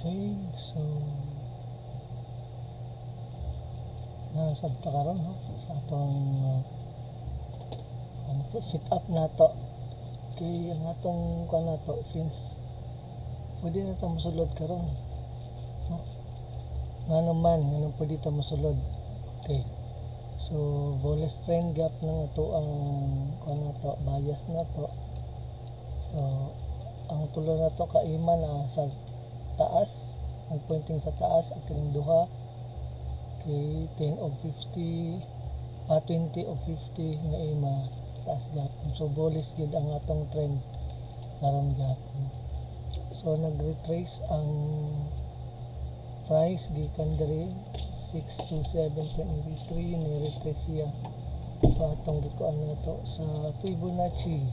Okay, so nasabta karon no sa atong sit up nato. Okay, ang atong kanato since pwede na ta mosulod karon no, nga naman nga pwede ta mosulod. Okay, so ball strain gap ng ato ang kanato bias nato. So ang tulo nato kaima na sa taas, ang pointing sa taas ang kining duha. Okay, 10 of 50 20 of 50 nga ima taas gapon. So bullish gid ang atong trend karon gapon. So nag-retrace ang price gikan diri 627.83 ni retrace siya sa atong gikuan nato sa Fibonacci.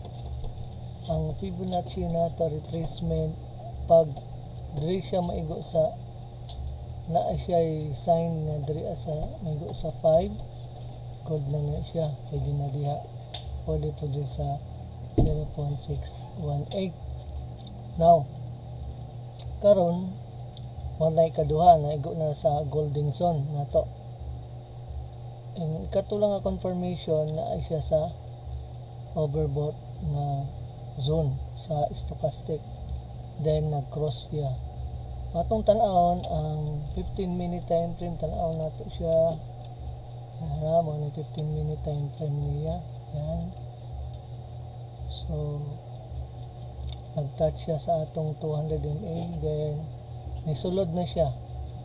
Ang Fibonacci nato retracement pag diri siya maigo sa naa siya sign nga diri sa maigo sa 5 code na siya pwede na diha pwede po diri sa 0.618. Now karon walay kaduha na igo na sa golden zone nato. Ang katulang nga confirmation na siya sa overbought na zone sa stochastic, then nag-cross siya. Atong tan-awon ang 15-minute time frame, tan-awon nato siya. Yan mo ng 15-minute time frame niya. Yan. So nag-touch siya sa atong 200 MA, then nisulod na siya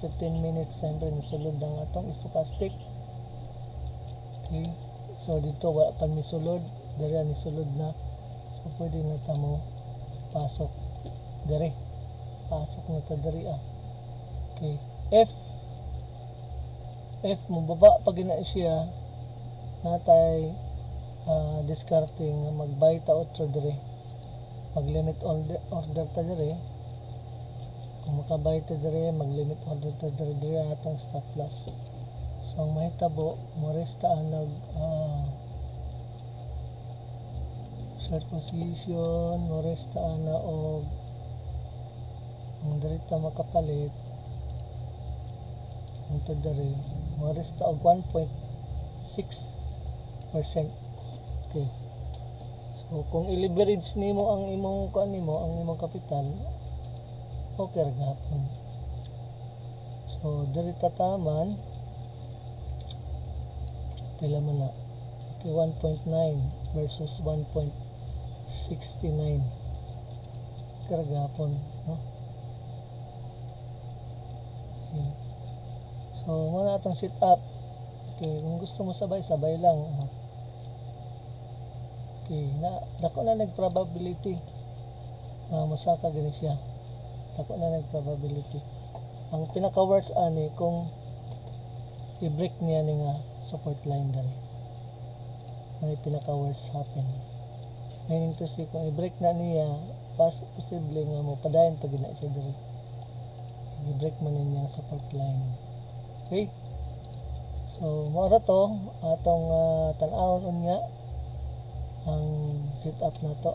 sa 15 minutes time frame, nisulod ang atong stochastic. Okay, so dito wala pa misulod, diri nisulod na. So pwede na ta mo pasok diri, pasok na ta diri Okay, F mo baba pag na siya natay discarding mag-buy ta outro diri, mag-limit order ta diri. Kung makabay ta diri, mag-limit order ta diri atong stop loss. So ang mahitabo mo resta nag short position, mo resta na og ang diri ta makapalit unto diri mo resta og 1.6%. Okay, so kung i-leverage nimo ang imong ang imong kapital, okay ra gapon. So diri tataman pila man na. Okay, 1.9 versus 1.69 karagapon, no? Okay. So muna atong sit up. Okay, kung gusto mo sabay lang. Okay, dako na nag-probability masaka gani siya. Dako na nag-probability. Ang pinaka-worst ani kung i-break niya ni nga support line dali. May pinaka-worst happen. Meaning to say, kung i-break na niya, posible nga mo padayon pag na siya dali. I-break man niya support line. Okay? So, mora to atong tan-awon unya ang sit up na to.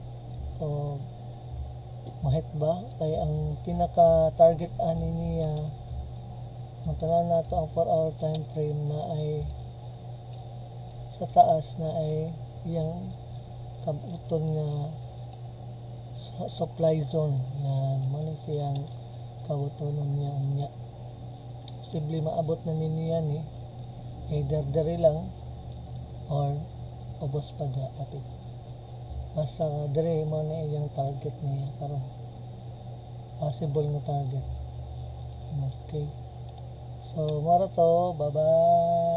O mahit ba kay ang pinaka target ani niya matanaw na to ang 4-hour time frame na ay sa taas na ay iyang kabuton nga supply zone. Yan man siyang kabutonon niya posible maabot na niya ni either diri lang or ubos pa dapat. Basta diri mo na iyang target niya karon, possible nga target. Okay, so mara to, bye bye.